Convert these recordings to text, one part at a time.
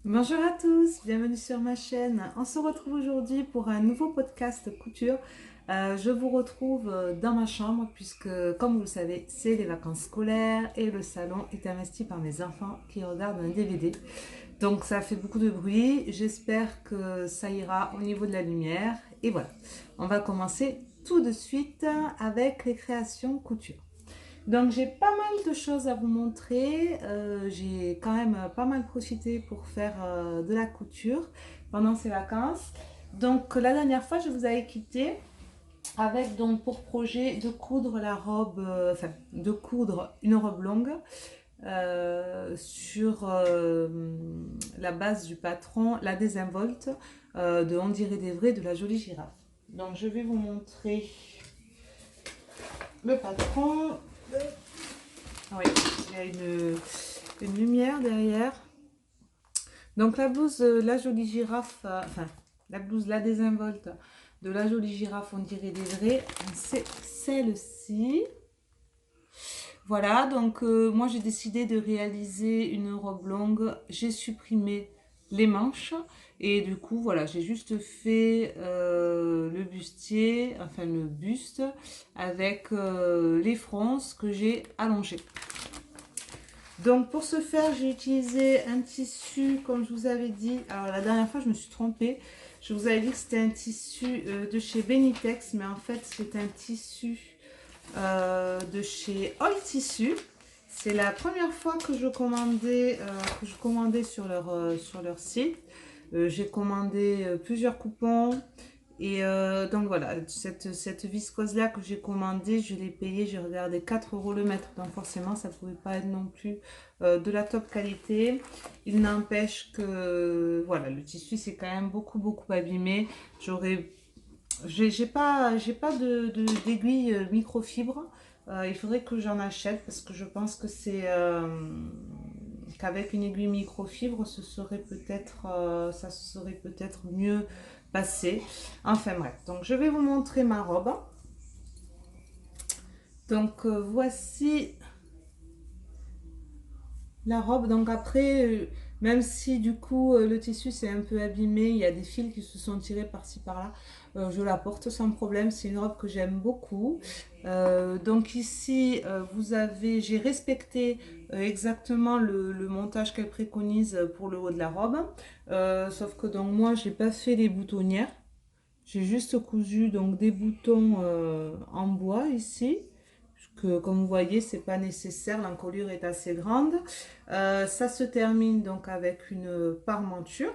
Bonjour à tous, bienvenue sur ma chaîne. On se retrouve aujourd'hui pour un nouveau podcast couture. Je vous retrouve dans ma chambre puisque, comme vous le savez, c'est les vacances scolaires et le salon est investi par mes enfants qui regardent un DVD. Donc ça fait beaucoup de bruit, j'espère que ça ira au niveau de la lumière. Et voilà, on va commencer tout de suite avec les créations couture. Donc j'ai pas mal de choses à vous montrer. J'ai quand même pas mal profité pour faire de la couture pendant ces vacances. Donc la dernière fois, je vous avais quitté avec donc pour projet de coudre la robe, enfin de coudre une robe longue sur la base du patron, la désinvolte de On dirait des vrais de la jolie girafe. Donc je vais vous montrer le patron. Oui, il y a une lumière derrière. Donc la blouse La Jolie Girafe, enfin la blouse La Désinvolte de La Jolie Girafe, on dirait des vrais, c'est celle-ci. Voilà, donc moi j'ai décidé de réaliser une robe longue. J'ai supprimé les manches et du coup voilà, j'ai juste fait le bustier, enfin le buste avec les fronces que j'ai allongées. Donc pour ce faire, j'ai utilisé un tissu, comme je vous avais dit. Alors la dernière fois, je me suis trompée. Je vous avais dit que c'était un tissu de chez Benitex, mais en fait, c'est un tissu de chez All Tissu. C'est la première fois que je commandais sur leur site. J'ai commandé plusieurs coupons. Et donc voilà, cette viscose-là que j'ai commandée, je l'ai payée, j'ai regardé 4 euros le mètre. Donc forcément, ça ne pouvait pas être non plus de la top qualité. Il n'empêche que voilà, le tissu s'est quand même beaucoup abîmé. D'aiguille microfibre. Il faudrait que j'en achète parce que je pense que c'est qu'avec une aiguille microfibre, ça serait peut-être mieux passé. Enfin bref, donc je vais vous montrer ma robe. Donc voici la robe. Donc après, même si du coup le tissu s'est un peu abîmé, il y a des fils qui se sont tirés par-ci par-là, je la porte sans problème. C'est une robe que j'aime beaucoup. Donc ici, j'ai respecté exactement le montage qu'elle préconise pour le haut de la robe. Sauf que donc moi, j'ai pas fait les boutonnières. J'ai juste cousu donc des boutons en bois ici. Que, comme vous voyez, c'est pas nécessaire, l'encolure est assez grande. Ça se termine donc avec une parmenture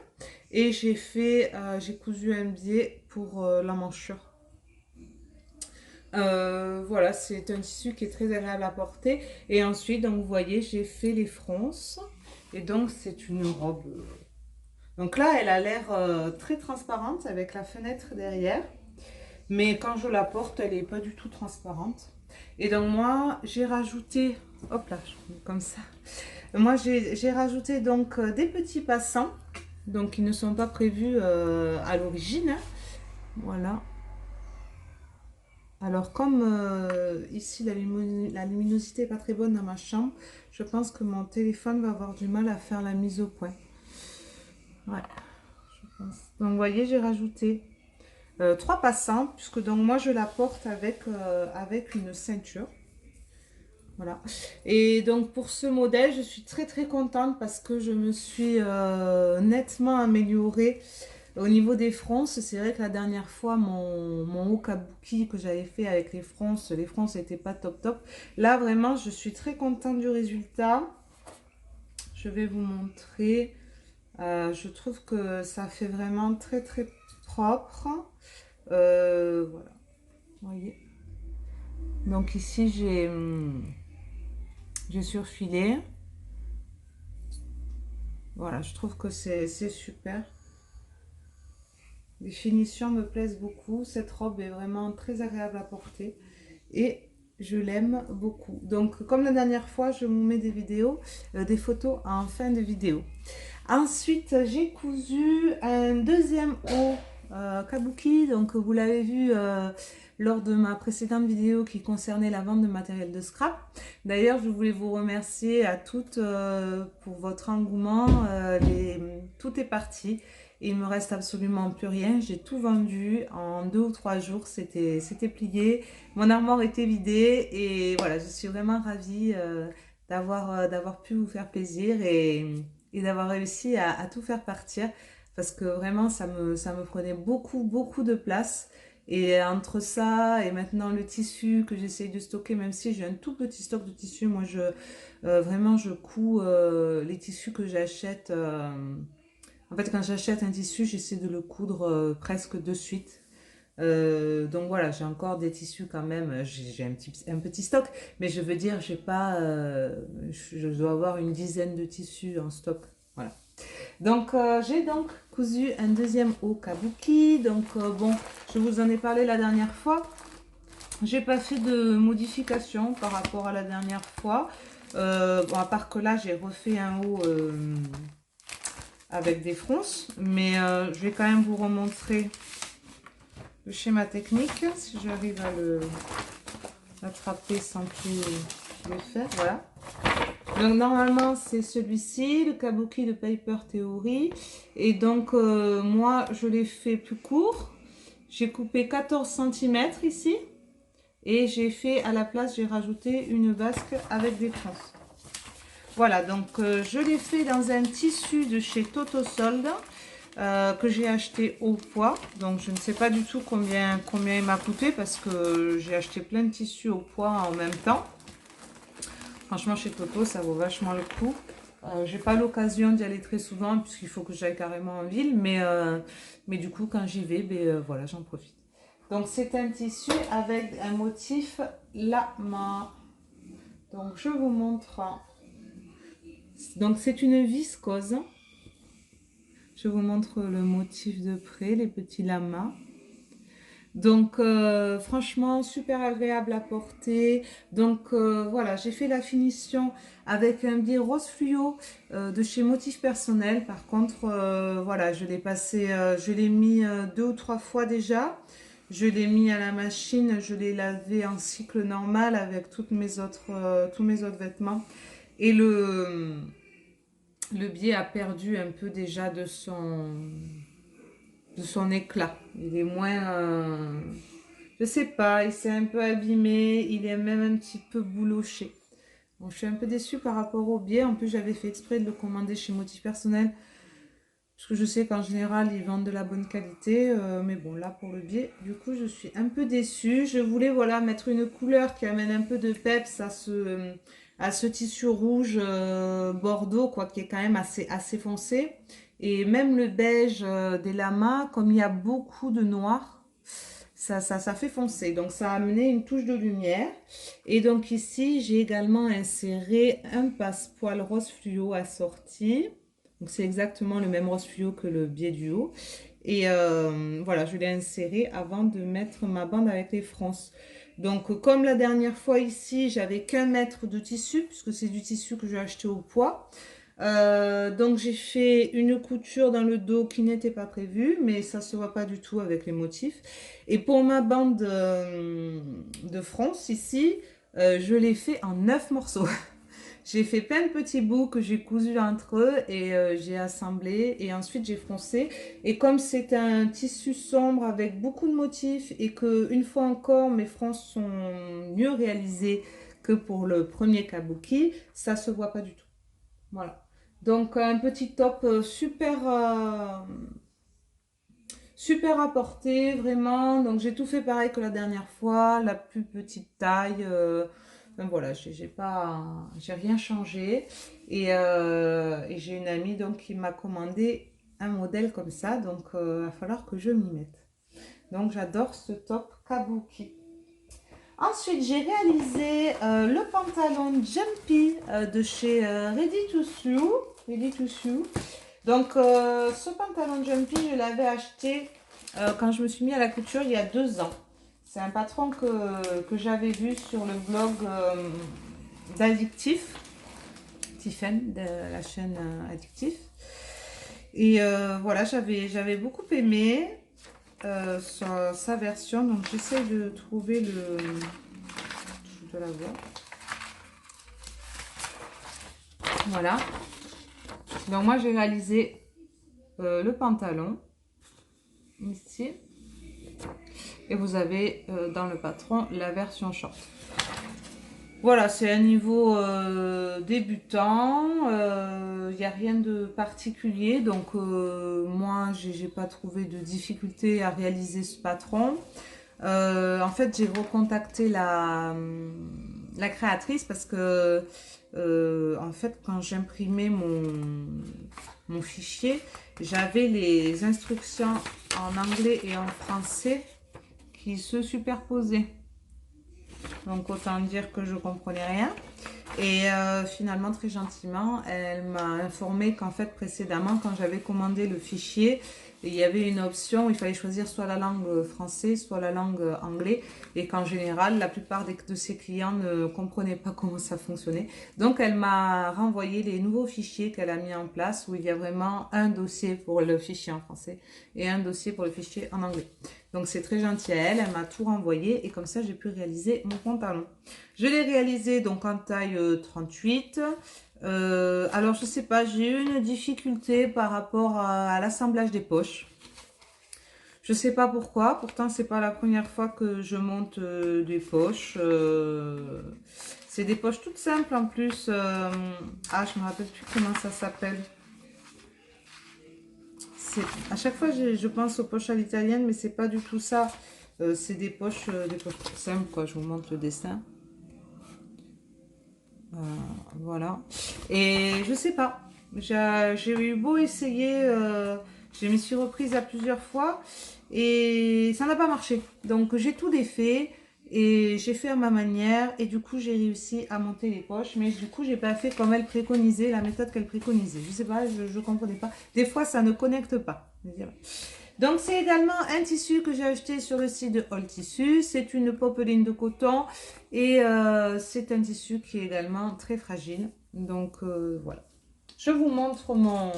et j'ai cousu un biais pour la manchure. Voilà, c'est un tissu qui est très agréable à porter. Et ensuite, donc vous voyez, j'ai fait les fronces et donc c'est une robe. Donc là, elle a l'air très transparente avec la fenêtre derrière. Mais quand je la porte, elle n'est pas du tout transparente. Et donc moi, j'ai rajouté, hop là, comme ça. Moi, j'ai rajouté donc des petits passants, donc ils ne sont pas prévus à l'origine, hein. Voilà. Alors comme ici la luminosité n'est pas très bonne dans ma chambre, je pense que mon téléphone va avoir du mal à faire la mise au point. Ouais, je pense. Donc vous voyez, j'ai rajouté 3 passants, puisque donc moi je la porte avec une ceinture. Voilà. Et donc pour ce modèle, je suis très contente parce que je me suis nettement améliorée au niveau des fronces. C'est vrai que la dernière fois, mon haut kabuki que j'avais fait avec les fronces n'étaient pas top. Là vraiment, je suis très contente du résultat. Je vais vous montrer. Je trouve que ça fait vraiment très propre. Voilà. Vous voyez. Donc ici, j'ai surfilé. Voilà, je trouve que c'est super. Les finitions me plaisent beaucoup. Cette robe est vraiment très agréable à porter et je l'aime beaucoup. Donc, comme la dernière fois, je vous mets des vidéos, des photos en fin de vidéo. Ensuite, j'ai cousu un deuxième haut kabuki. Donc, vous l'avez vu lors de ma précédente vidéo qui concernait la vente de matériel de scrap. D'ailleurs, je voulais vous remercier à toutes pour votre engouement. Tout est parti et il me reste absolument plus rien. J'ai tout vendu en 2 ou 3 jours, c'était plié. Mon armoire était vidée et voilà, je suis vraiment ravie d'avoir pu vous faire plaisir et d'avoir réussi à tout faire partir parce que vraiment ça me prenait beaucoup de place. Et entre ça et maintenant le tissu que j'essaye de stocker, même si j'ai un tout petit stock de tissu, moi vraiment je couds les tissus que j'achète. En fait, quand j'achète un tissu, j'essaie de le coudre presque de suite. Donc voilà, j'ai encore des tissus quand même, j'ai un petit stock, mais je veux dire, j'ai pas, je dois avoir une dizaine de tissus en stock. Voilà. Donc j'ai donc cousu un deuxième haut kabuki. Donc bon, je vous en ai parlé la dernière fois. J'ai pas fait de modification par rapport à la dernière fois. Bon, à part que là, j'ai refait un haut avec des fronces. Mais je vais quand même vous remontrer le schéma technique. Si j'arrive à l'attraper sans plus le faire. Voilà. Donc normalement c'est celui-ci, le kabuki de Paper Theory. Et donc moi je l'ai fait plus court. J'ai coupé 14 cm ici. Et j'ai fait à la place, j'ai rajouté une basque avec des fronces. Voilà, donc je l'ai fait dans un tissu de chez Toto Solde que j'ai acheté au poids. Donc je ne sais pas du tout combien il m'a coûté parce que j'ai acheté plein de tissus au poids en même temps. Franchement, chez Toto, ça vaut vachement le coup. J'ai pas l'occasion d'y aller très souvent puisqu'il faut que j'aille carrément en ville. Mais du coup, quand j'y vais, voilà, j'en profite. Donc, c'est un tissu avec un motif lama. Donc, je vous montre. Donc, c'est une viscose. Je vous montre le motif de près, les petits lamas. Donc franchement super agréable à porter. Donc voilà, j'ai fait la finition avec un biais rose fluo de chez Motif Personnel. Par contre voilà, je l'ai passé, je l'ai mis 2 ou 3 fois déjà. Je l'ai mis à la machine, je l'ai lavé en cycle normal avec tous mes autres vêtements. Et le biais a perdu un peu déjà de son éclat. Il est moins... je sais pas, il s'est un peu abîmé, il est même un petit peu bouloché. Bon, je suis un peu déçue par rapport au biais. En plus, j'avais fait exprès de le commander chez Motif Personnel. Parce que je sais qu'en général, ils vendent de la bonne qualité. Mais bon, là, pour le biais, du coup, je suis un peu déçue. Je voulais, voilà, mettre une couleur qui amène un peu de peps à ce tissu rouge bordeaux, quoi, qui est quand même assez foncé. Et même le beige des lamas, comme il y a beaucoup de noir, ça fait foncer. Donc, ça a amené une touche de lumière. Et donc, ici, j'ai également inséré un passepoil rose fluo assorti. Donc, c'est exactement le même rose fluo que le biais du haut. Et voilà, je l'ai inséré avant de mettre ma bande avec les fronces. Donc, comme la dernière fois ici, j'avais qu'un mètre de tissu, puisque c'est du tissu que j'ai acheté au poids. Donc j'ai fait une couture dans le dos qui n'était pas prévue, mais ça se voit pas du tout avec les motifs. Et pour ma bande de fronce ici, je l'ai fait en 9 morceaux. J'ai fait plein de petits bouts que j'ai cousus entre eux et j'ai assemblé et ensuite j'ai froncé. Et comme c'est un tissu sombre avec beaucoup de motifs et que une fois encore mes fronces sont mieux réalisées que pour le premier kabuki, ça se voit pas du tout. Voilà. Donc un petit top super à porter, vraiment. Donc j'ai tout fait pareil que la dernière fois, la plus petite taille. Enfin, voilà, j'ai rien changé. Et j'ai une amie donc qui m'a commandé un modèle comme ça. Donc il va falloir que je m'y mette. Donc j'adore ce top kabuki. Ensuite, j'ai réalisé le pantalon Jumpy de chez Ready to Sew. Ready to Sew. Donc, ce pantalon Jumpy, je l'avais acheté quand je me suis mis à la couture il y a 2 ans. C'est un patron que j'avais vu sur le blog d'Addictif, Tiffen, de la chaîne Addictif. Et voilà, j'avais beaucoup aimé. sa version. Donc j'essaie de trouver le... Je dois la voir. Voilà. Donc moi j'ai réalisé le pantalon ici. Et vous avez dans le patron la version short. Voilà, c'est un niveau débutant, il n'y a rien de particulier, donc moi j'ai pas trouvé de difficulté à réaliser ce patron. En fait, j'ai recontacté la créatrice parce que en fait, quand j'imprimais mon fichier, j'avais les instructions en anglais et en français qui se superposaient. Donc autant dire que je comprenais rien. Et finalement, très gentiment, elle m'a informé qu'en fait, précédemment, quand j'avais commandé le fichier, il y avait une option où il fallait choisir soit la langue française, soit la langue anglais. Et qu'en général, la plupart de ses clients ne comprenaient pas comment ça fonctionnait. Donc, elle m'a renvoyé les nouveaux fichiers qu'elle a mis en place, où il y a vraiment un dossier pour le fichier en français et un dossier pour le fichier en anglais. Donc, c'est très gentil à elle. Elle m'a tout renvoyé et comme ça, j'ai pu réaliser mon pantalon. Je l'ai réalisé donc en taille 38. Alors, je sais pas, j'ai eu une difficulté par rapport à l'assemblage des poches. Je sais pas pourquoi. Pourtant, c'est pas la première fois que je monte des poches. C'est des poches toutes simples en plus. Ah, je me rappelle plus comment ça s'appelle. À chaque fois, je pense aux poches à l'italienne, mais c'est pas du tout ça. C'est des poches toutes simples, quoi. Je vous montre le dessin. Voilà. Et je sais pas. J'ai eu beau essayer, je me suis reprise à plusieurs fois et ça n'a pas marché. Donc j'ai tout défait et j'ai fait à ma manière et du coup j'ai réussi à monter les poches. Mais du coup j'ai pas fait comme elle préconisait, la méthode qu'elle préconisait. Je sais pas, je comprenais pas. Des fois ça ne connecte pas. Donc c'est également un tissu que j'ai acheté sur le site de All Tissu. C'est une popeline de coton et c'est un tissu qui est également très fragile. Donc voilà. Je vous montre mon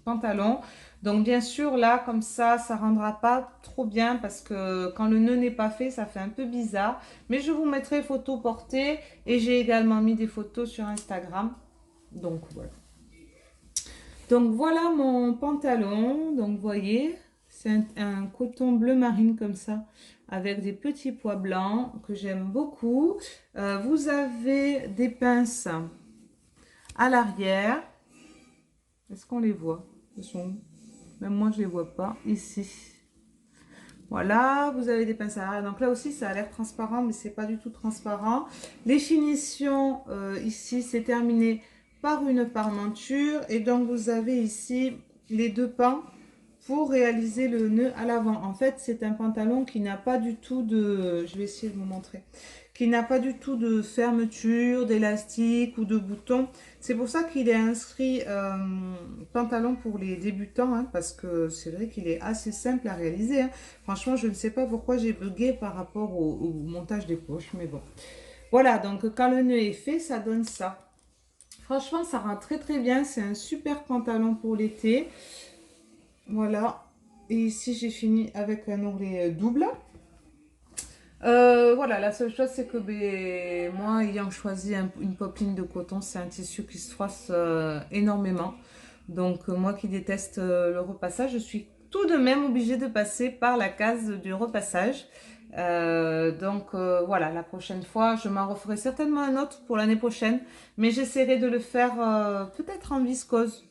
pantalon. Donc bien sûr là comme ça rendra pas trop bien parce que quand le nœud n'est pas fait ça fait un peu bizarre. Mais je vous mettrai photo portée et j'ai également mis des photos sur Instagram. Donc voilà. Donc voilà mon pantalon. Donc vous voyez, c'est un coton bleu marine comme ça, avec des petits pois blancs que j'aime beaucoup. Vous avez des pinces à l'arrière. Est-ce qu'on les voit? Même moi je les vois pas. Ici. Voilà, vous avez des pinces à l'arrière. Donc là aussi ça a l'air transparent, mais c'est pas du tout transparent. Les finitions ici c'est terminé par une parmenture et donc vous avez ici les deux pans pour réaliser le nœud à l'avant. En fait c'est un pantalon qui n'a pas du tout de, je vais essayer de vous montrer, qui n'a pas du tout de fermeture, d'élastique ou de bouton. C'est pour ça qu'il est inscrit pantalon pour les débutants, hein, parce que c'est vrai qu'il est assez simple à réaliser, hein. Franchement je ne sais pas pourquoi j'ai bugué par rapport au montage des poches, mais bon. Voilà, donc quand le nœud est fait, ça donne ça. Franchement, ça rend très très bien. C'est un super pantalon pour l'été. Voilà. Et ici, j'ai fini avec un onglet double. Voilà, la seule chose, c'est que moi, ayant choisi une popeline de coton, c'est un tissu qui se froisse énormément. Donc, moi qui déteste le repassage, je suis tout de même obligée de passer par la case du repassage. Voilà, la prochaine fois, je m'en referai certainement un autre pour l'année prochaine, mais j'essaierai de le faire peut-être en viscose.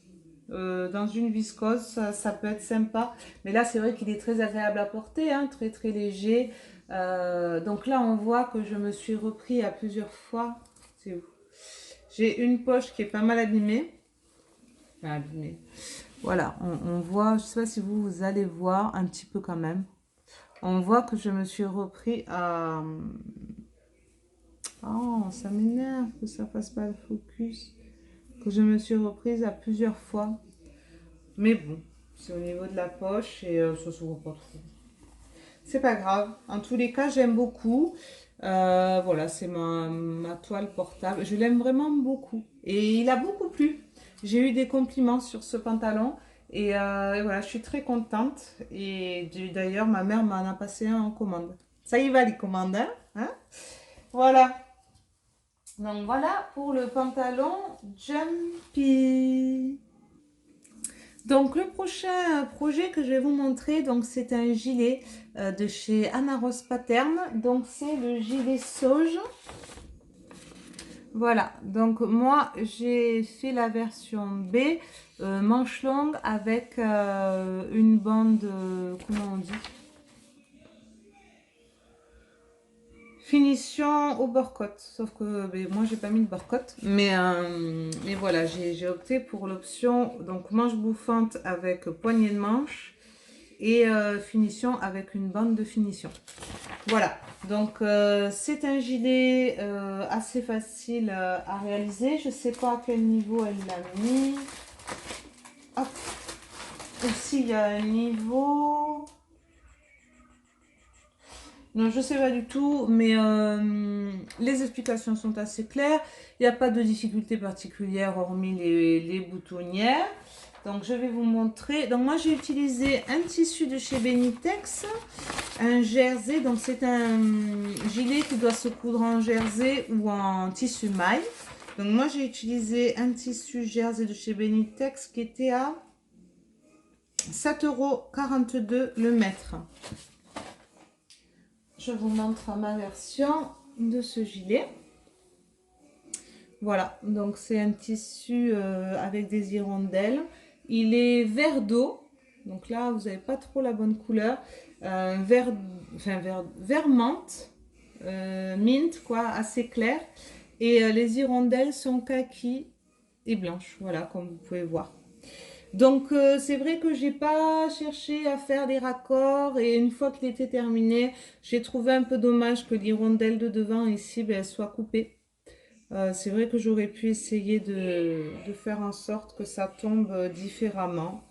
Dans une viscose, ça peut être sympa, mais là c'est vrai qu'il est très agréable à porter, hein, très très léger. Donc là on voit que je me suis repris à plusieurs fois. C'est où? J'ai une poche qui est pas mal abîmée. Enfin, abîmée. Voilà, on voit, je sais pas si vous allez voir un petit peu quand même. On voit que je me suis repris à... Oh, ça m'énerve que ça fasse pas le focus. Que je me suis reprise à plusieurs fois. Mais bon, c'est au niveau de la poche et ça se voit pas trop. C'est pas grave. En tous les cas, j'aime beaucoup. Voilà, c'est ma toile portable. Je l'aime vraiment beaucoup. Et il a beaucoup plu. J'ai eu des compliments sur ce pantalon. Et voilà, je suis très contente. Et d'ailleurs, ma mère m'en a passé un en commande. Ça y va, les commandes, hein? Hein. Voilà. Donc voilà pour le pantalon Jumpy. Donc le prochain projet que je vais vous montrer, donc c'est un gilet de chez Anna Rose Pattern. Donc c'est le gilet Sauge. Voilà, donc moi j'ai fait la version B, manche longue avec une bande, comment on dit? Finition au bord-côte, sauf que ben, moi j'ai pas mis de bord-côte, mais voilà, j'ai opté pour l'option donc manche bouffante avec poignée de manche et finition avec une bande de finition. Voilà, donc c'est un gilet assez facile à réaliser. Je sais pas à quel niveau elle l'a mis. Hop. Aussi il y a un niveau. Non, je sais pas du tout, mais les explications sont assez claires. Il n'y a pas de difficulté particulière hormis les boutonnières. Donc je vais vous montrer. Donc moi j'ai utilisé un tissu de chez Benitex, un jersey. Donc c'est un gilet qui doit se coudre en jersey ou en tissu maille. Donc moi j'ai utilisé un tissu jersey de chez Benitex qui était à 7,42 € le mètre. Je vous montre ma version de ce gilet. Voilà, donc c'est un tissu avec des hirondelles. Il est vert d'eau, donc là vous n'avez pas trop la bonne couleur. Vert menthe, mint quoi, assez clair. Et les hirondelles sont kaki et blanches, voilà, comme vous pouvez voir. Donc c'est vrai que j'ai pas cherché à faire des raccords et une fois qu'il était terminé, j'ai trouvé un peu dommage que l'hirondelle de devant ici ben, elle soit coupée. C'est vrai que j'aurais pu essayer de faire en sorte que ça tombe différemment.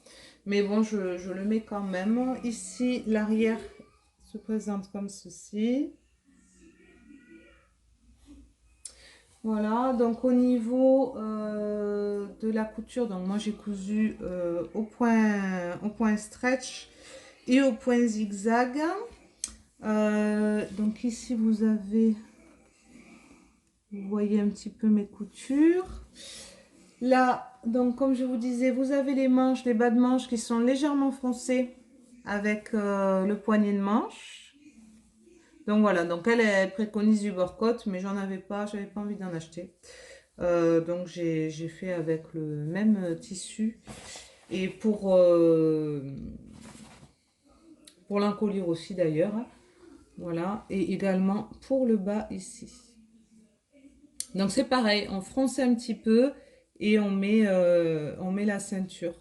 Mais bon, je le mets quand même. Ici, l'arrière se présente comme ceci. Voilà, donc au niveau de la couture, donc moi j'ai cousu au point stretch et au point zigzag. Donc ici vous avez, vous voyez un petit peu mes coutures. Là, donc comme je vous disais, vous avez les manches, les bas de manches qui sont légèrement froncés avec le poignet de manche. Donc voilà, donc elle préconise du bord-côte, mais j'en avais pas, j'avais pas envie d'en acheter. Donc j'ai fait avec le même tissu. Et pour l'encolure aussi d'ailleurs. Voilà, et également pour le bas ici. Donc c'est pareil, on fronce un petit peu et on met la ceinture.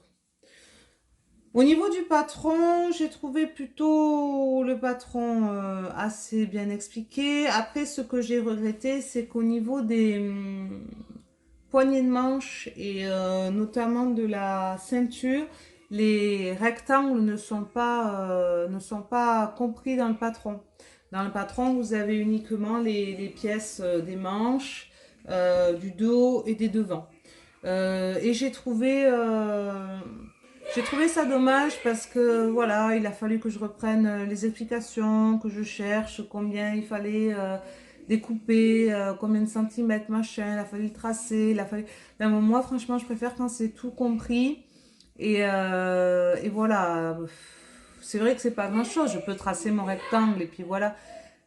Au niveau du patron, j'ai trouvé plutôt le patron assez bien expliqué. Après, ce que j'ai regretté, c'est qu'au niveau des poignées de manche et notamment de la ceinture, les rectangles ne sont pas compris dans le patron. Dans le patron, vous avez uniquement les pièces des manches, du dos et des devants. Et j'ai trouvé ça dommage parce que voilà, il a fallu que je reprenne les explications, que je cherche combien il fallait découper, combien de centimètres, machin, il a fallu le tracer, il a fallu... Ben, moi, franchement, je préfère quand c'est tout compris. Et voilà, c'est vrai que c'est pas grand-chose, je peux tracer mon rectangle et puis voilà.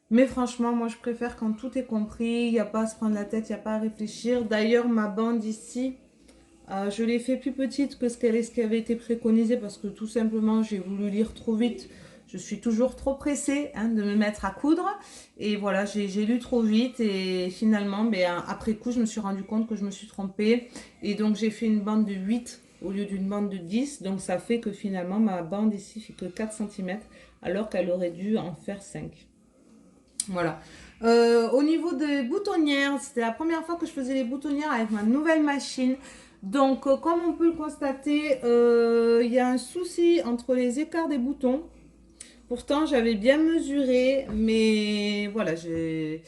Mais franchement, moi, je préfère quand tout est compris, il n'y a pas à se prendre la tête, il n'y a pas à réfléchir. D'ailleurs, ma bande ici... je l'ai fait plus petite que ce qui avait été préconisé parce que tout simplement j'ai voulu lire trop vite. Je suis toujours trop pressée hein, de me mettre à coudre et voilà, j'ai lu trop vite et finalement, ben, après coup, je me suis rendu compte que je me suis trompée et donc j'ai fait une bande de 8 au lieu d'une bande de 10. Donc ça fait que finalement ma bande ici fait que 4 cm alors qu'elle aurait dû en faire 5. Voilà. Au niveau des boutonnières, c'était la première fois que je faisais les boutonnières avec ma nouvelle machine. Donc, comme on peut le constater, il y a un souci entre les écarts des boutons. Pourtant, j'avais bien mesuré, mais voilà, j'ai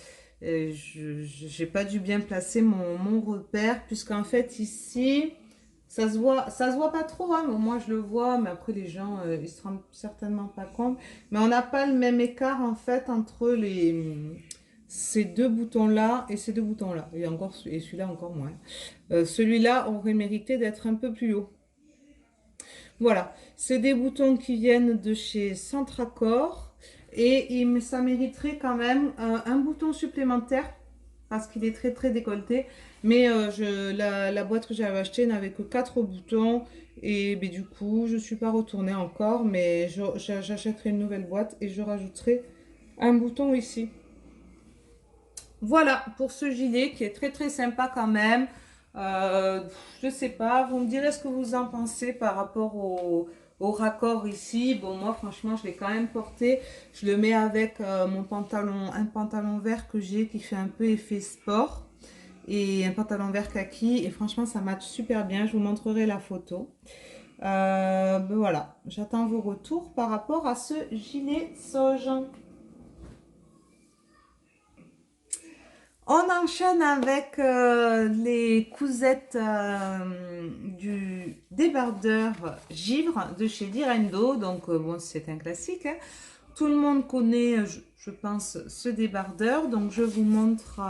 pas dû bien placer mon repère, puisqu'en fait, ici, ça se voit pas trop, hein, mais moi je le vois, mais après les gens, ils se rendent certainement pas compte. Mais on n'a pas le même écart en fait entre ces deux boutons-là et ces deux boutons-là. Et encore, et celui-là encore moins. Celui-là aurait mérité d'être un peu plus haut. Voilà, c'est des boutons qui viennent de chez Centracor et ça mériterait quand même un bouton supplémentaire parce qu'il est très très décolleté. Mais la boîte que j'avais achetée n'avait que 4 boutons et ben, du coup je ne suis pas retournée encore, mais j'achèterai une nouvelle boîte et je rajouterai un bouton ici. Voilà pour ce gilet qui est très très sympa quand même. Je sais pas, vous me direz ce que vous en pensez par rapport au raccord ici. Bon, moi franchement, je l'ai quand même porté. Je le mets avec mon pantalon, un pantalon vert que j'ai qui fait un peu effet sport et un pantalon vert kaki. Et franchement, ça match super bien. Je vous montrerai la photo. Ben voilà, j'attends vos retours par rapport à ce gilet sauge. On enchaîne avec les cousettes du débardeur givre de chez Direndo. Donc, bon, c'est un classique, hein. Tout le monde connaît, je pense, ce débardeur. Donc, je vous montre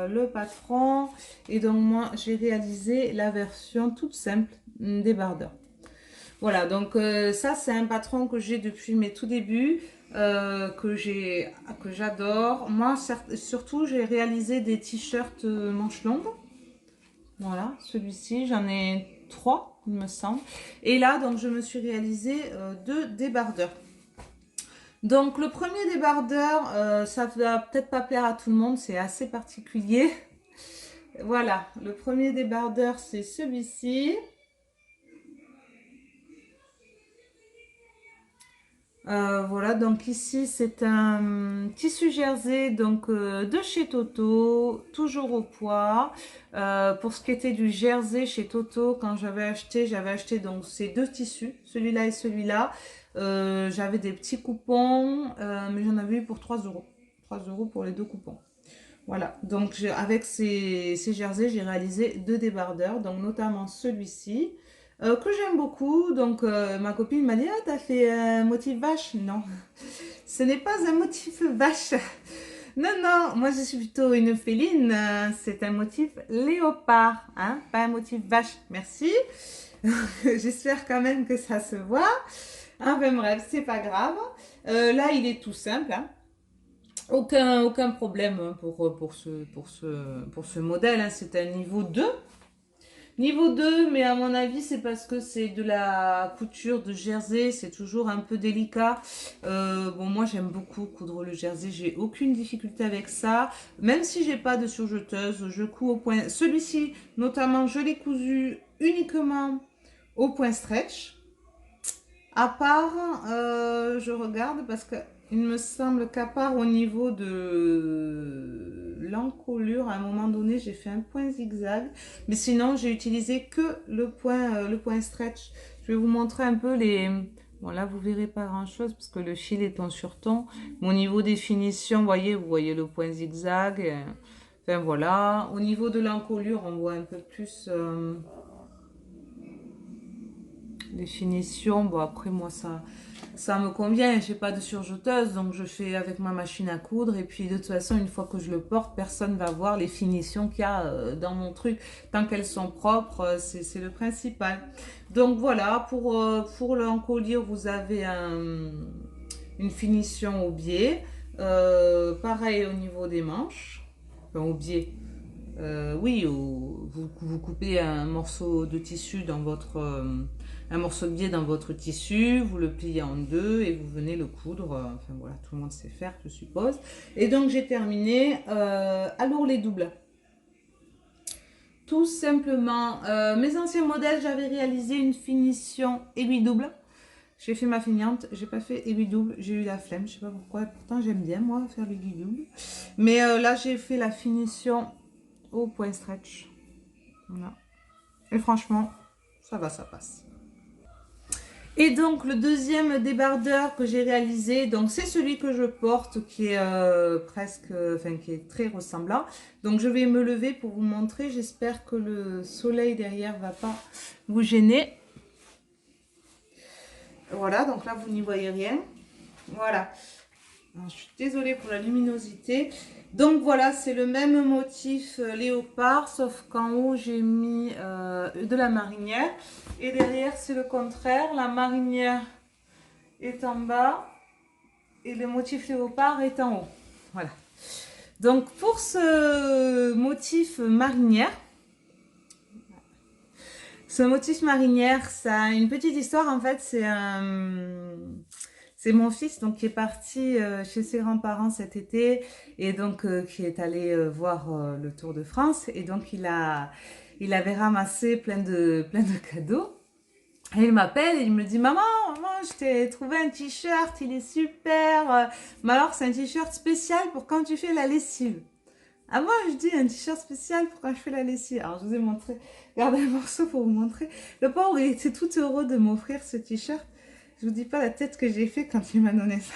le patron. Et donc, moi, j'ai réalisé la version toute simple débardeur. Voilà, donc ça, c'est un patron que j'ai depuis mes tout débuts. Que j'adore. Moi, surtout, j'ai réalisé des t-shirts manches longues. Voilà, celui-ci, j'en ai 3, il me semble. Et là, donc, je me suis réalisé 2 débardeurs. Donc, le premier débardeur, ça va peut-être pas plaire à tout le monde, c'est assez particulier. Voilà, le premier débardeur, c'est celui-ci. Voilà, donc ici c'est un tissu jersey donc de chez Toto, toujours au poids. Pour ce qui était du jersey chez Toto, quand j'avais acheté donc ces deux tissus, celui-là et celui-là. J'avais des petits coupons, mais j'en avais eu pour 3 euros. 3 euros pour les deux coupons. Voilà, donc avec ces jerseys, j'ai réalisé 2 débardeurs, donc notamment celui-ci, que j'aime beaucoup. Donc ma copine m'a dit, ah, t'as fait un motif vache? Non, ce n'est pas un motif vache. Non, non, moi je suis plutôt une féline, c'est un motif léopard, hein, pas un motif vache. Merci. J'espère quand même que ça se voit. Enfin bref, c'est pas grave. Là, il est tout simple, hein. Aucun problème hein, pour ce modèle, hein. C'est un niveau 2. Niveau 2, mais à mon avis, c'est parce que c'est de la couture de jersey, c'est toujours un peu délicat. Bon, moi, j'aime beaucoup coudre le jersey, j'ai aucune difficulté avec ça. Même si j'ai pas de surjeteuse, je couds au point. Celui-ci, notamment, je l'ai cousu uniquement au point stretch. À part, je regarde parce que il me semble qu'à part au niveau de l'encolure, à un moment donné, j'ai fait un point zigzag. Mais sinon, j'ai utilisé que le point stretch. Je vais vous montrer un peu les... Bon, là, vous verrez pas grand-chose parce que le fil est en surton. Mais au niveau des finitions, vous voyez le point zigzag. Enfin, voilà. Au niveau de l'encolure, on voit un peu plus... les finitions, bon après moi ça me convient, j'ai pas de surjeteuse donc je fais avec ma machine à coudre et puis de toute façon une fois que je le porte personne va voir les finitions qu'il y a dans mon truc tant qu'elles sont propres, c'est le principal. Donc voilà, pour l'encolure vous avez une finition au biais, pareil au niveau des manches, enfin au biais. Oui, vous coupez un morceau de tissu dans votre un morceau de biais dans votre tissu, vous le pliez en deux et vous venez le coudre. Enfin voilà, tout le monde sait faire, je suppose. Et donc j'ai terminé à l'ourlet double. Tout simplement, mes anciens modèles, j'avais réalisé une finition aiguille double. J'ai fait ma finiante, j'ai pas fait aiguille double, j'ai eu la flemme, je sais pas pourquoi. Pourtant j'aime bien moi faire l'aiguille double. Mais là j'ai fait la finition au point stretch. Voilà. Et franchement, ça va, ça passe. Et donc le deuxième débardeur que j'ai réalisé, donc c'est celui que je porte qui est presque, enfin qui est très ressemblant. Donc je vais me lever pour vous montrer. J'espère que le soleil derrière va pas vous gêner. Voilà, donc là vous n'y voyez rien. Voilà. Alors, je suis désolée pour la luminosité. Donc voilà, c'est le même motif léopard, sauf qu'en haut j'ai mis de la marinière. Et derrière c'est le contraire, la marinière est en bas et le motif léopard est en haut. Voilà. Donc pour ce motif marinière, ça a une petite histoire en fait. C'est mon fils donc qui est parti chez ses grands-parents cet été et donc qui est allé voir le Tour de France et donc il avait ramassé plein de cadeaux. Et il m'appelle et il me dit maman, maman, je t'ai trouvé un t-shirt, il est super. Mais alors c'est un t-shirt spécial pour quand tu fais la lessive. Ah moi je dis un t-shirt spécial pour quand je fais la lessive. Alors je vous ai montré, regardez un morceau pour vous montrer. Le pauvre il était tout heureux de m'offrir ce t-shirt. Je vous dis pas la tête que j'ai fait quand il m'a donné ça.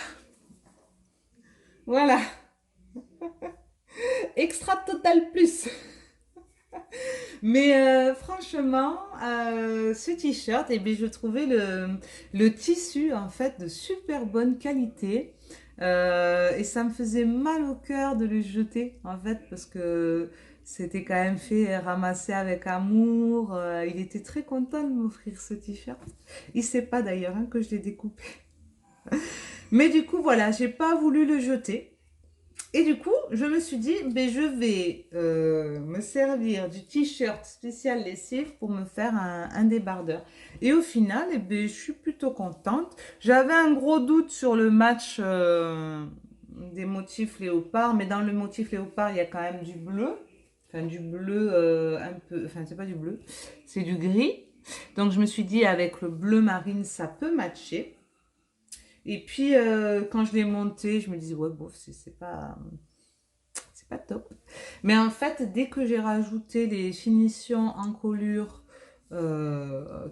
Voilà, extra total plus. Mais franchement, ce t-shirt, eh bien, je trouvais le tissu en fait de super bonne qualité. Et ça me faisait mal au cœur de le jeter en fait parce que c'était quand même fait ramasser avec amour. Il était très content de m'offrir ce t-shirt. Il sait pas d'ailleurs hein, que je l'ai découpé. Mais du coup, voilà, j'ai pas voulu le jeter. Et du coup, je me suis dit, ben, je vais me servir du t-shirt spécial lessive pour me faire un débardeur. Et au final, eh ben, je suis plutôt contente. J'avais un gros doute sur le match des motifs léopard, mais dans le motif léopard, il y a quand même du bleu. Enfin, du bleu un peu... Enfin, c'est pas du bleu, c'est du gris. Donc, je me suis dit, avec le bleu marine, ça peut matcher. Et puis, quand je l'ai monté, je me disais, ouais, bof, c'est pas top. Mais en fait, dès que j'ai rajouté les finitions en colure euh,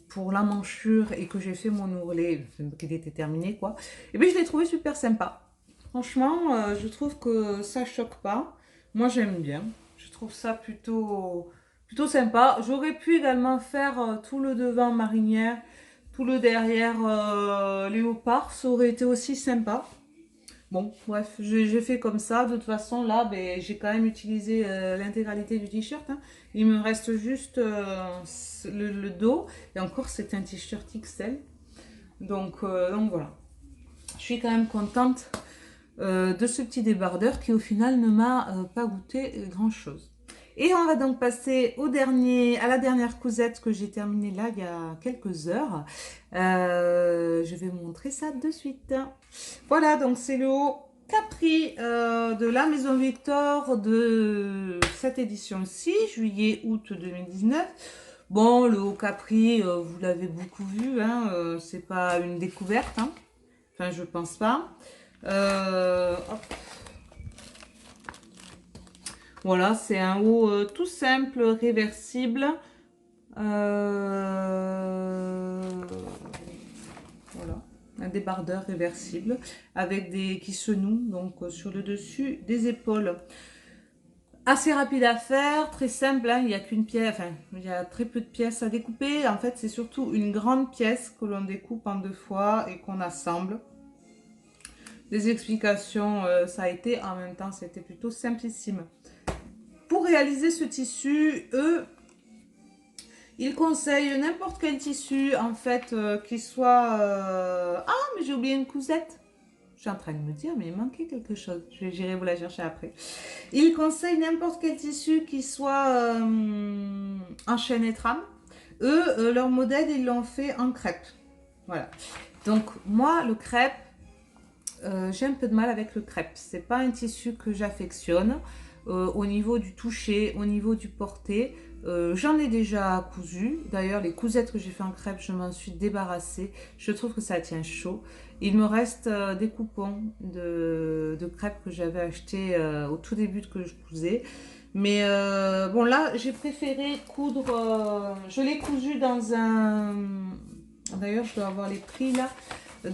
pour la manchure et que j'ai fait mon ourlet, qu'il était terminé, quoi, et bien, je l'ai trouvé super sympa. Franchement, je trouve que ça choque pas. Moi, j'aime bien. Je trouve ça plutôt sympa. J'aurais pu également faire tout le devant marinière, tout le derrière léopard. Ça aurait été aussi sympa. Bon, bref, j'ai fait comme ça. De toute façon, là, ben, j'ai quand même utilisé l'intégralité du t-shirt. Hein. Il me reste juste le dos. Et encore, c'est un t-shirt XL. Donc voilà. Je suis quand même contente de ce petit débardeur qui au final ne m'a pas goûté grand chose. Et on va donc passer à la dernière cousette que j'ai terminée là il y a quelques heures. Je vais vous montrer ça de suite. Voilà, donc c'est le haut Capri de la Maison Victor de cette édition-ci, juillet-août 2019. Bon, le haut Capri, vous l'avez beaucoup vu, hein, c'est pas une découverte, hein. Enfin, je pense pas. Hop. Voilà, c'est un haut tout simple, réversible. Voilà, un débardeur réversible avec qui se noue donc sur le dessus des épaules. Assez rapide à faire, très simple, hein, il n'y a qu'une pièce, enfin il y a très peu de pièces à découper. En fait, c'est surtout une grande pièce que l'on découpe en deux fois et qu'on assemble. Des explications, ça a été, en même temps, c'était plutôt simplissime. Pour réaliser ce tissu, eux, ils conseillent n'importe quel tissu, en fait, qui soit... Ah, mais j'ai oublié une cousette. Je suis en train de me dire, mais il manquait quelque chose. J'irai vous la chercher après. Ils conseillent n'importe quel tissu qui soit en chaîne et trame. Eux, leur modèle, ils l'ont fait en crêpe. Voilà. Donc, moi, le crêpe, j'ai un peu de mal avec le crêpe. C'est pas un tissu que j'affectionne. Au niveau du toucher, au niveau du porté, j'en ai déjà cousu. D'ailleurs, les cousettes que j'ai fait en crêpe, je m'en suis débarrassée. Je trouve que ça tient chaud. Il me reste des coupons de crêpes que j'avais acheté au tout début que je cousais. Mais bon, là, j'ai préféré coudre. Je l'ai cousu dans D'ailleurs, je dois avoir les prix là.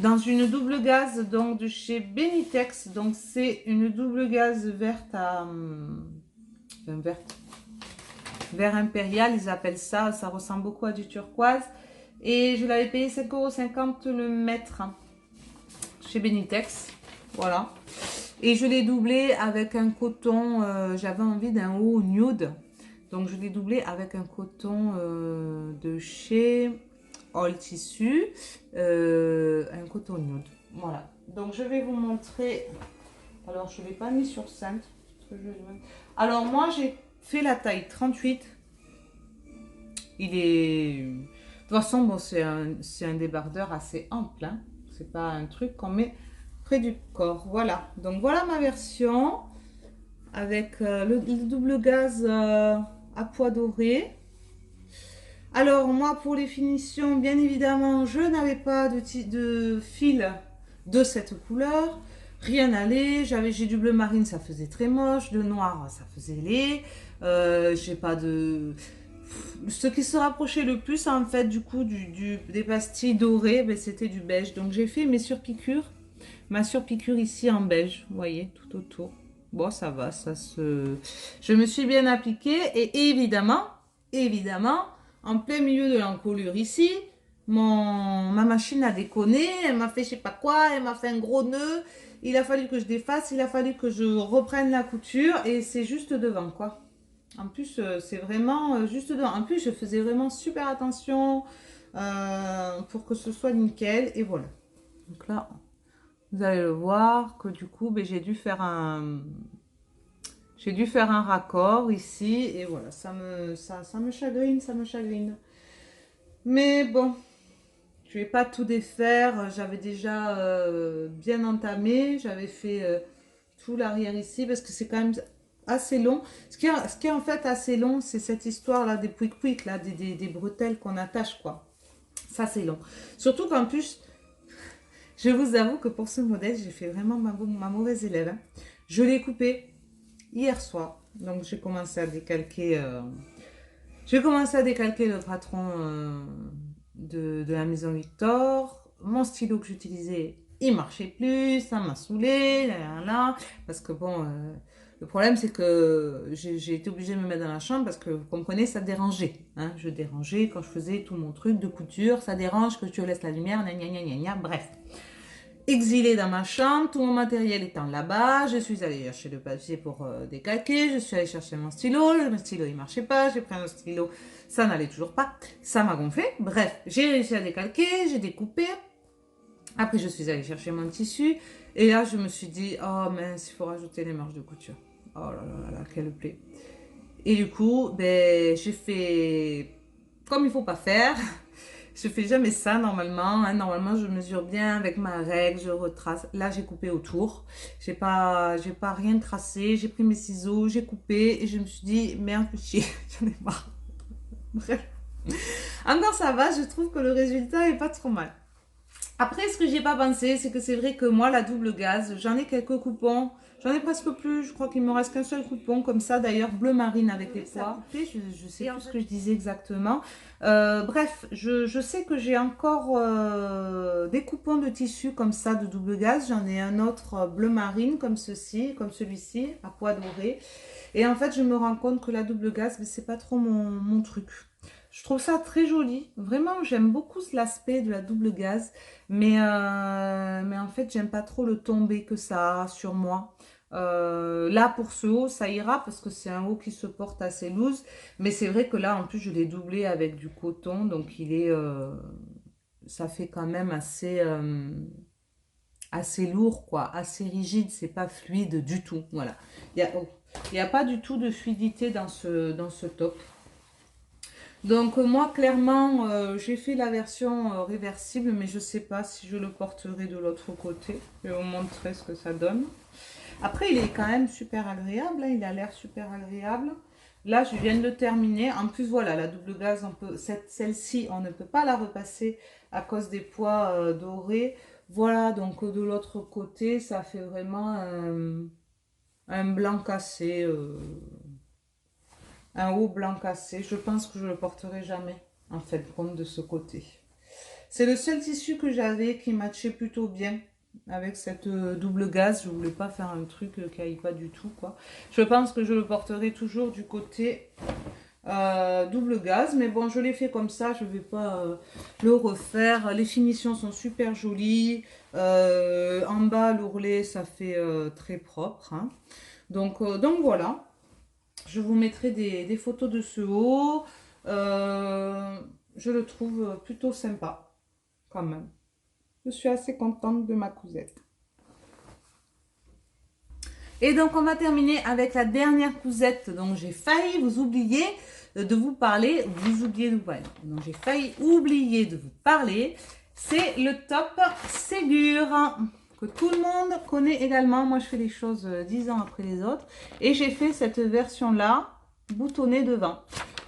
Dans une double gaze, donc de chez Benitex. Donc, c'est une double gaze verte à... enfin, verte. Vert impérial, ils appellent ça. Ça ressemble beaucoup à du turquoise. Et je l'avais payé 5,50 € le mètre chez Benitex. Voilà. Et je l'ai doublé avec un coton. J'avais envie d'un haut nude. Donc, je l'ai doublé avec un coton de chez All Tissu. Un coton nude. Voilà. Donc, je vais vous montrer. Alors, je ne l'ai pas mis sur scène. Alors, moi, j'ai fait la taille 38. Il est... De toute façon, bon, c'est un débardeur assez ample. Hein. C'est pas un truc qu'on met près du corps. Voilà. Donc, voilà ma version avec le double gaz à pois doré. Alors, moi, pour les finitions, bien évidemment, je n'avais pas de fil de cette couleur. Rien n'allait. J'ai du bleu marine, ça faisait très moche. De noir, ça faisait laid. J'ai pas de... Ce qui se rapprochait le plus, en fait, du coup, des pastilles dorées, ben, c'était du beige. Donc, j'ai fait mes surpiqûres. Ma surpiqûre ici en beige, vous voyez, tout autour. Bon, ça va, ça se... Je me suis bien appliquée et évidemment, en plein milieu de l'encolure ici, ma machine a déconné, elle m'a fait je sais pas quoi, elle m'a fait un gros nœud. Il a fallu que je défasse, il a fallu que je reprenne la couture et c'est juste devant, quoi. En plus, c'est vraiment juste devant. En plus, je faisais vraiment super attention pour que ce soit nickel et voilà. Donc là, vous allez le voir que du coup, ben, j'ai dû faire un raccord ici et voilà, ça me chagrine, ça me chagrine. Mais bon, je vais pas tout défaire. J'avais déjà bien entamé, j'avais fait tout l'arrière ici parce que c'est quand même assez long. Ce qui est en fait assez long, c'est cette histoire là des pouic-pouic là, des bretelles qu'on attache quoi. Ça c'est long. Surtout qu'en plus, je vous avoue que pour ce modèle, j'ai fait vraiment ma mauvaise élève. Hein. Je l'ai coupé hier soir. Donc j'ai commencé à décalquer. Le patron de la maison Victor. Mon stylo que j'utilisais, il marchait plus. Ça m'a saoulé. Parce que bon, le problème c'est que j'ai été obligée de me mettre dans la chambre parce que vous comprenez, ça dérangeait. Hein. Je dérangeais quand je faisais tout mon truc de couture. Ça dérange que tu laisses la lumière. Gna, gna, gna, gna, gna, bref. Exilée dans ma chambre, tout mon matériel étant là-bas, je suis allée chercher le papier pour décalquer, je suis allée chercher mon stylo il marchait pas, j'ai pris un stylo, ça n'allait toujours pas, ça m'a gonflé, bref, j'ai réussi à décalquer, j'ai découpé, après je suis allée chercher mon tissu, et là je me suis dit, oh mince, il faut rajouter les marges de couture, oh là là là, quelle plaie. Et du coup, ben, j'ai fait comme il faut pas faire. Je fais jamais ça normalement. Hein. Normalement, je mesure bien avec ma règle, je retrace. Là, j'ai coupé autour. J'ai pas rien tracé. J'ai pris mes ciseaux, j'ai coupé et je me suis dit merde, chier, j'en ai marre. Bref. Encore ça va, je trouve que le résultat est pas trop mal. Après, ce que j'ai pas pensé, c'est que c'est vrai que moi, la double gaz, j'en ai quelques coupons. J'en ai presque plus. Je crois qu'il me reste qu'un seul coupon, comme ça, d'ailleurs, bleu marine avec les pois. Je sais plus ce que je disais exactement. Bref, je sais que j'ai encore des coupons de tissu comme ça, de double gaz. J'en ai un autre bleu marine, comme celui-ci, à pois doré. Et en fait, je me rends compte que la double gaz, c'est pas trop mon truc. Je trouve ça très joli. Vraiment, j'aime beaucoup l'aspect de la double gaz. Mais en fait, j'aime pas trop le tombé que ça a sur moi. Là, pour ce haut, ça ira parce que c'est un haut qui se porte assez loose. Mais c'est vrai que là, en plus, je l'ai doublé avec du coton. Donc, ça fait quand même assez lourd, quoi. Assez rigide. C'est pas fluide du tout. Voilà. Il n'y a pas du tout de fluidité dans ce top. Donc moi clairement j'ai fait la version réversible mais je sais pas si je le porterai de l'autre côté. Je vais vous montrer ce que ça donne. Après il est quand même super agréable, hein, il a l'air super agréable. Là je viens de le terminer. En plus voilà la double gaz, celle-ci on ne peut pas la repasser à cause des pois dorés. Voilà donc de l'autre côté ça fait vraiment un blanc cassé. Un haut blanc cassé. Je pense que je le porterai jamais, en fait, comme de ce côté. C'est le seul tissu que j'avais qui matchait plutôt bien avec cette double gaze. Je voulais pas faire un truc qui aille pas du tout, quoi. Je pense que je le porterai toujours du côté double gaze, mais bon, je l'ai fait comme ça, je vais pas le refaire. Les finitions sont super jolies. En bas, l'ourlet, ça fait très propre, hein. Donc voilà, je vous mettrai des photos de ce haut. Je le trouve plutôt sympa, quand même. Je suis assez contente de ma cousette. Et donc, on va terminer avec la dernière cousette dont j'ai failli vous oublier de vous parler. Donc, j'ai failli oublier de vous parler. C'est le top Ségur que tout le monde connaît également. Moi, je fais les choses 10 ans après les autres. Et j'ai fait cette version-là, boutonnée devant.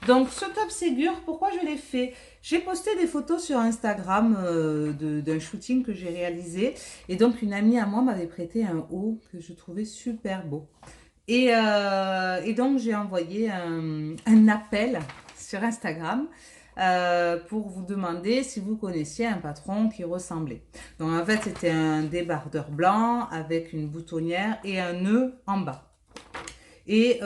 Donc, ce top Ségur, pourquoi je l'ai fait? J'ai posté des photos sur Instagram d'un shooting que j'ai réalisé. Et donc, une amie à moi m'avait prêté un haut que je trouvais super beau. Et donc, j'ai envoyé un appel sur Instagram pour vous demander si vous connaissiez un patron qui ressemblait. Donc, en fait, c'était un débardeur blanc avec une boutonnière et un nœud en bas. Et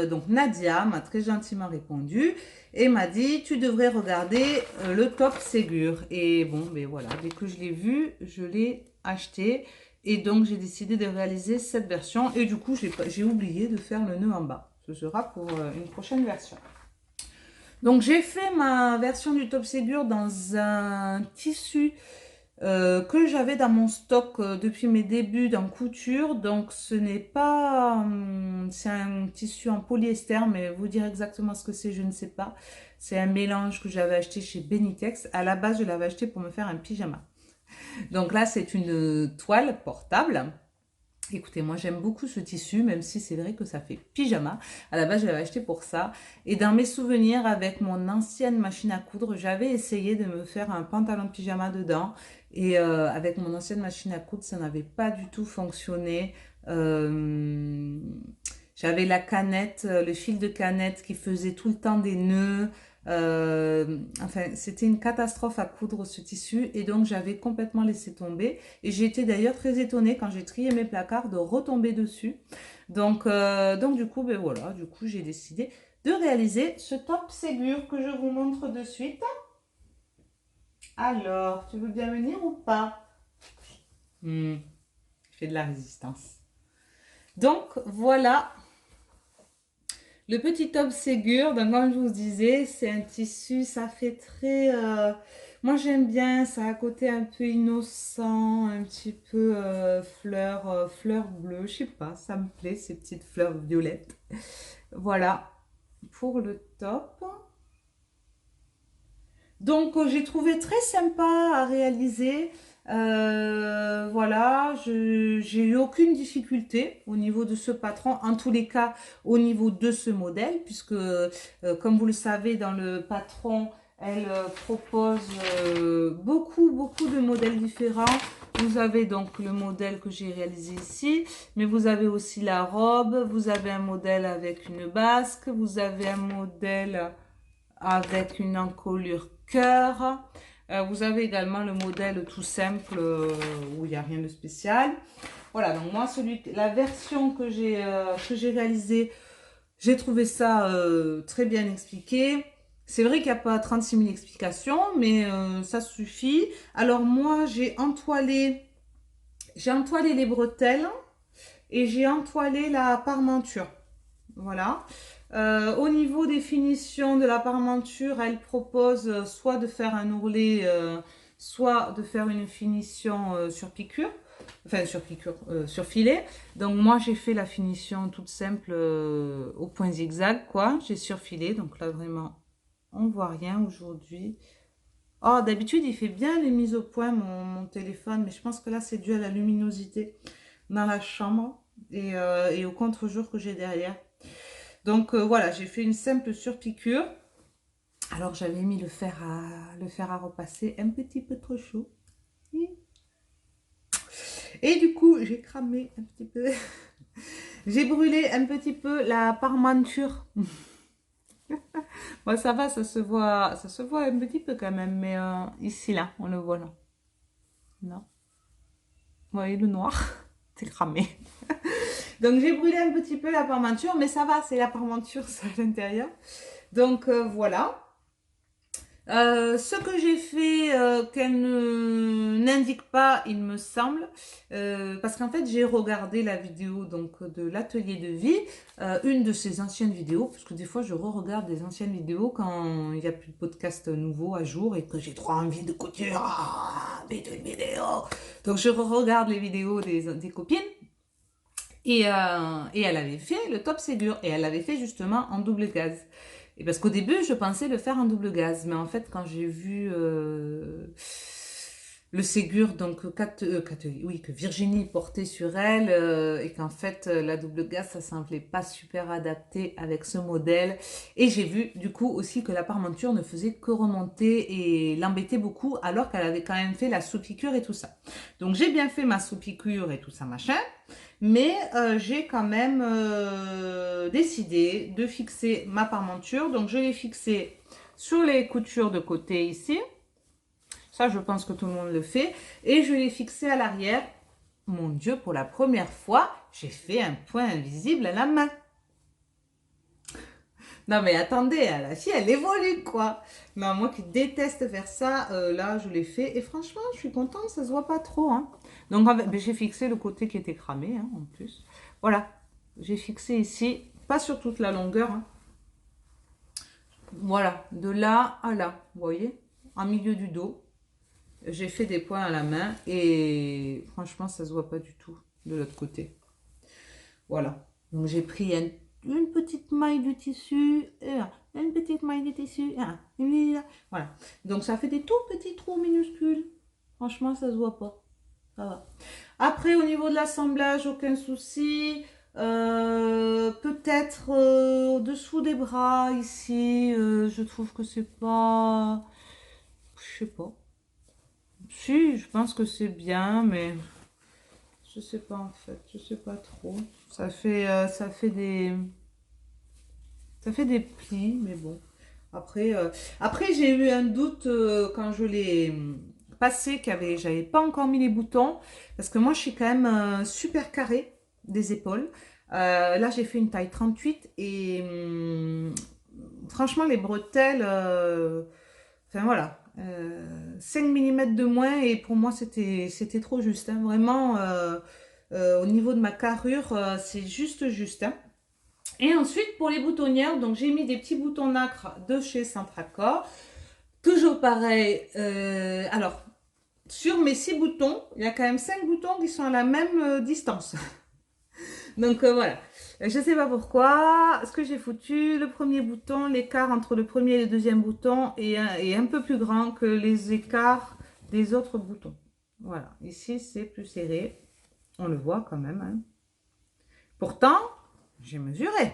donc Nadia m'a très gentiment répondu et m'a dit tu devrais regarder le top Ségur. Et bon, ben voilà, dès que je l'ai vu, je l'ai acheté. Et donc j'ai décidé de réaliser cette version. Et du coup, j'ai oublié de faire le nœud en bas. Ce sera pour une prochaine version. Donc j'ai fait ma version du top Ségur dans un tissu que j'avais dans mon stock depuis mes débuts dans couture. Donc ce n'est pas... c'est un tissu en polyester, mais vous dire exactement ce que c'est, je ne sais pas. C'est un mélange que j'avais acheté chez Benitex. À la base, je l'avais acheté pour me faire un pyjama. Donc là, c'est une toile portable. Écoutez, moi j'aime beaucoup ce tissu, même si c'est vrai que ça fait pyjama. À la base, je l'avais acheté pour ça. Et dans mes souvenirs, avec mon ancienne machine à coudre, j'avais essayé de me faire un pantalon de pyjama dedans. Et avec mon ancienne machine à coudre, ça n'avait pas du tout fonctionné. J'avais la canette, le fil de canette qui faisait tout le temps des nœuds. Enfin, c'était une catastrophe à coudre ce tissu et donc j'avais complètement laissé tomber. Et j'ai été d'ailleurs très étonnée quand j'ai trié mes placards de retomber dessus. Donc du coup, ben voilà, du coup j'ai décidé de réaliser ce top Ségur que je vous montre de suite. Alors, tu veux bien venir ou pas? Je fais de la résistance. Donc voilà. Le petit top Ségur, donc comme je vous disais, c'est un tissu, ça fait très... moi j'aime bien, ça a un côté un peu innocent, un petit peu fleur bleue, je sais pas, ça me plaît ces petites fleurs violettes. Voilà, pour le top. Donc j'ai trouvé très sympa à réaliser. Voilà, j'ai eu aucune difficulté au niveau de ce patron, en tous les cas au niveau de ce modèle, puisque comme vous le savez, dans le patron, elle propose beaucoup de modèles différents. Vous avez donc le modèle que j'ai réalisé ici, mais vous avez aussi la robe, vous avez un modèle avec une basque, vous avez un modèle avec une encolure cœur. Vous avez également le modèle tout simple où il n'y a rien de spécial. Voilà, donc moi, la version que j'ai réalisée, j'ai trouvé ça très bien expliqué. C'est vrai qu'il n'y a pas 36 000 explications, mais ça suffit. Alors moi, j'ai entoilé les bretelles et j'ai entoilé la parmenture. Voilà. Au niveau des finitions de la parmenture, elle propose soit de faire un ourlet, soit de faire une finition sur piqûre, enfin sur filet. Donc moi j'ai fait la finition toute simple au point zigzag, quoi. J'ai surfilé, donc là vraiment on voit rien aujourd'hui. Oh, d'habitude il fait bien les mises au point mon téléphone, mais je pense que là c'est dû à la luminosité dans la chambre et au contre-jour que j'ai derrière. Donc voilà, j'ai fait une simple surpiqûre. Alors j'avais mis le fer à repasser un petit peu trop chaud. Et du coup, j'ai cramé un petit peu. J'ai brûlé un petit peu la parmenture Bon, ça va, ça se voit un petit peu quand même, mais ici, là, on le voit là. Non. Vous voyez le noir? C'est cramé. Donc j'ai brûlé un petit peu la parmenture, mais ça va, c'est la parmenture, ça à l'intérieur. Donc voilà. Ce que j'ai fait, qu'elle n'indique pas, il me semble, parce qu'en fait j'ai regardé la vidéo donc de l'atelier de vie, une de ses anciennes vidéos, parce que des fois je re-regarde des anciennes vidéos quand il n'y a plus de podcast nouveau à jour et que j'ai trop envie de couture, une vidéo. Donc je re-regarde les vidéos des copines. Et elle avait fait le top Ségur. Et elle l'avait fait justement en double gaz. Et parce qu'au début, je pensais le faire en double gaz. Mais en fait, quand j'ai vu le Ségur, donc oui, que Virginie portait sur elle, et qu'en fait, la double gaz, ça semblait pas super adapté avec ce modèle. Et j'ai vu du coup aussi que la parmenture ne faisait que remonter et l'embêtait beaucoup, alors qu'elle avait quand même fait la sous-piqûre et tout ça. Donc j'ai bien fait ma sous-piqûre et tout ça machin. Mais j'ai quand même décidé de fixer ma parmenture. Donc je l'ai fixée sur les coutures de côté ici. Ça, je pense que tout le monde le fait. Et je l'ai fixée à l'arrière. Mon Dieu, pour la première fois, j'ai fait un point invisible à la main. Non mais attendez, la fille, elle évolue quoi. Non, moi qui déteste faire ça, là, je l'ai fait. Et franchement, je suis contente, ça se voit pas trop. Hein. Donc j'ai fixé le côté qui était cramé, hein, en plus. Voilà, j'ai fixé ici, pas sur toute la longueur. Hein. Voilà, de là à là, vous voyez, en milieu du dos. J'ai fait des points à la main et franchement, ça se voit pas du tout de l'autre côté. Voilà. Donc j'ai pris une petite maille de tissu, une petite maille de tissu, voilà. Donc ça fait des tout petits trous minuscules. Franchement, ça se voit pas. Ça va. Après, au niveau de l'assemblage, aucun souci. Peut-être au-dessous des bras, ici, je trouve que c'est pas... Je sais pas. Si, je pense que c'est bien, mais je sais pas en fait. Je sais pas trop. Ça fait des plis, mais bon. Après j'ai eu un doute quand je l'ai passé, j'avais pas encore mis les boutons, parce que moi je suis quand même super carré des épaules. Là j'ai fait une taille 38 et franchement les bretelles, enfin voilà, 5 mm de moins et pour moi c'était trop juste. Hein. Vraiment, au niveau de ma carrure, c'est juste. Hein. Et ensuite, pour les boutonnières, donc j'ai mis des petits boutons nacre de chez Centracor. Toujours pareil. Alors, sur mes 6 boutons, il y a quand même 5 boutons qui sont à la même distance. Donc voilà. Je ne sais pas pourquoi. Ce que j'ai foutu, le premier bouton, l'écart entre le premier et le deuxième bouton est un peu plus grand que les écarts des autres boutons. Voilà. Ici, c'est plus serré. On le voit quand même. Hein. Pourtant, j'ai mesuré.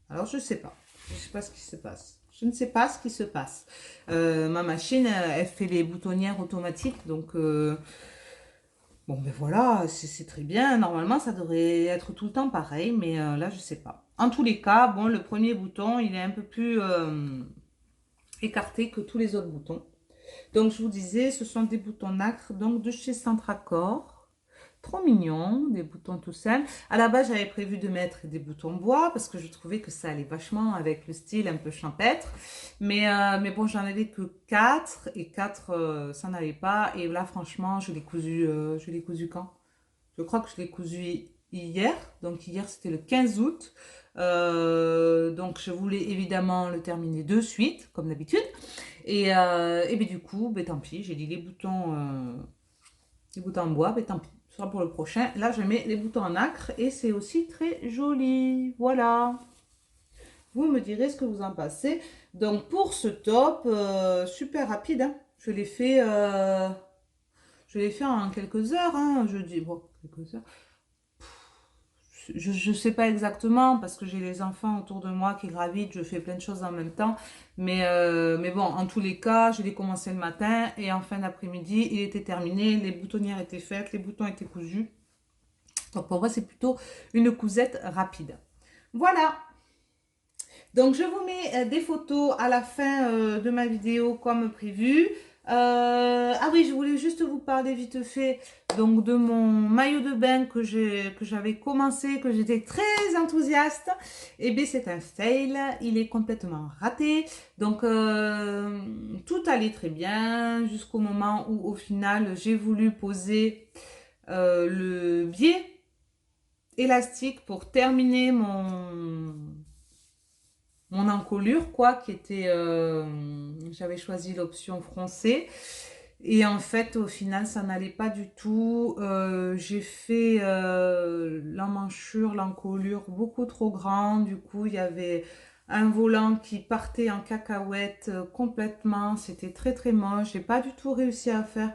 Alors, je ne sais pas. Je ne sais pas ce qui se passe. Je ne sais pas ce qui se passe. Ma machine, elle fait les boutonnières automatiques. Donc, bon, ben voilà, c'est très bien. Normalement, ça devrait être tout le temps pareil. Mais là, je ne sais pas. En tous les cas, bon, le premier bouton, il est un peu plus écarté que tous les autres boutons. Donc, je vous disais, ce sont des boutons nacre donc de chez Centracor. Trop mignon, des boutons tout simples. À la base, j'avais prévu de mettre des boutons bois parce que je trouvais que ça allait vachement avec le style un peu champêtre. Mais bon, j'en avais que 4 et 4, ça n'allait pas. Et là, franchement, je l'ai cousu quand? Je crois que je l'ai cousu hier. Donc hier, c'était le 15 août. Donc je voulais évidemment le terminer de suite, comme d'habitude. Et ben, du coup, ben, tant pis, j'ai dit les boutons en bois, ben, tant pis pour le prochain. Là, je mets les boutons en nacre et c'est aussi très joli. Voilà. Vous me direz ce que vous en pensez. Donc, pour ce top, super rapide. Hein. Je l'ai fait en quelques heures. Hein. Je dis, bon, quelques heures. Je ne sais pas exactement parce que j'ai les enfants autour de moi qui gravitent, je fais plein de choses en même temps. Mais bon, en tous les cas, je l'ai commencé le matin et en fin d'après-midi, il était terminé, les boutonnières étaient faites, les boutons étaient cousus. Donc pour moi, c'est plutôt une cousette rapide. Voilà. Donc, je vous mets des photos à la fin de ma vidéo comme prévu. Ah oui, je voulais juste vous parler vite fait donc de mon maillot de bain que j'avais commencé, que j'étais très enthousiaste. Et bien, c'est un fail. Il est complètement raté. Donc, tout allait très bien jusqu'au moment où, au final, j'ai voulu poser le biais élastique pour terminer mon encolure, quoi, qui était... j'avais choisi l'option froncée. Et en fait, au final, ça n'allait pas du tout. J'ai fait l'emmanchure, l'encolure beaucoup trop grand. Du coup, il y avait un volant qui partait en cacahuète complètement. C'était très, très moche. J'ai pas du tout réussi à faire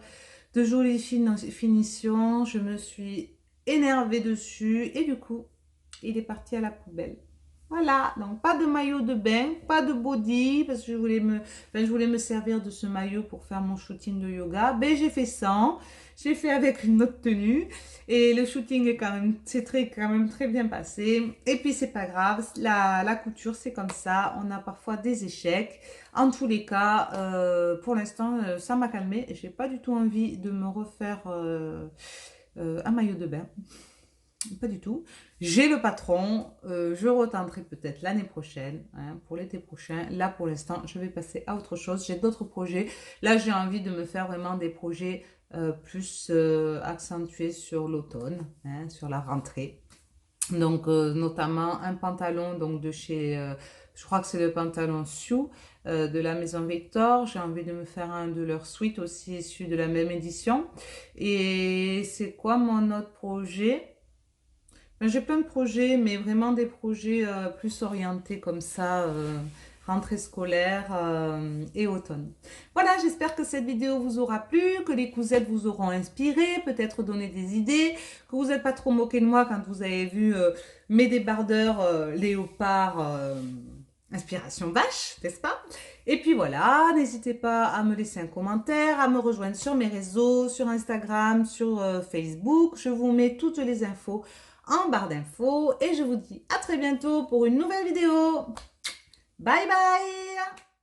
de jolies finitions. Je me suis énervée dessus. Et du coup, il est parti à la poubelle. Voilà, donc pas de maillot de bain, pas de body, parce que je voulais me servir de ce maillot pour faire mon shooting de yoga. Ben, j'ai fait sans, j'ai fait avec une autre tenue, et le shooting est quand même très bien passé. Et puis c'est pas grave, la couture c'est comme ça, on a parfois des échecs. En tous les cas, pour l'instant, ça m'a calmé, et j'ai pas du tout envie de me refaire un maillot de bain. Pas du tout. J'ai le patron. Je retenterai peut-être l'année prochaine, hein, pour l'été prochain. Là, pour l'instant, je vais passer à autre chose. J'ai d'autres projets. Là, j'ai envie de me faire vraiment des projets plus accentués sur l'automne, hein, sur la rentrée. Donc, notamment un pantalon donc, de chez... je crois que c'est le pantalon Sioux de la maison Victor. J'ai envie de me faire un de leurs suites aussi issus de la même édition. Et c'est quoi mon autre projet? J'ai plein de projets, mais vraiment des projets plus orientés comme ça, rentrée scolaire et automne. Voilà, j'espère que cette vidéo vous aura plu, que les cousettes vous auront inspiré, peut-être donné des idées, que vous n'êtes pas trop moqué de moi quand vous avez vu mes débardeurs léopard inspiration vache, n'est-ce pas? Et puis voilà, n'hésitez pas à me laisser un commentaire, à me rejoindre sur mes réseaux, sur Instagram, sur Facebook. Je vous mets toutes les infos en barre d'infos et je vous dis à très bientôt pour une nouvelle vidéo. Bye bye!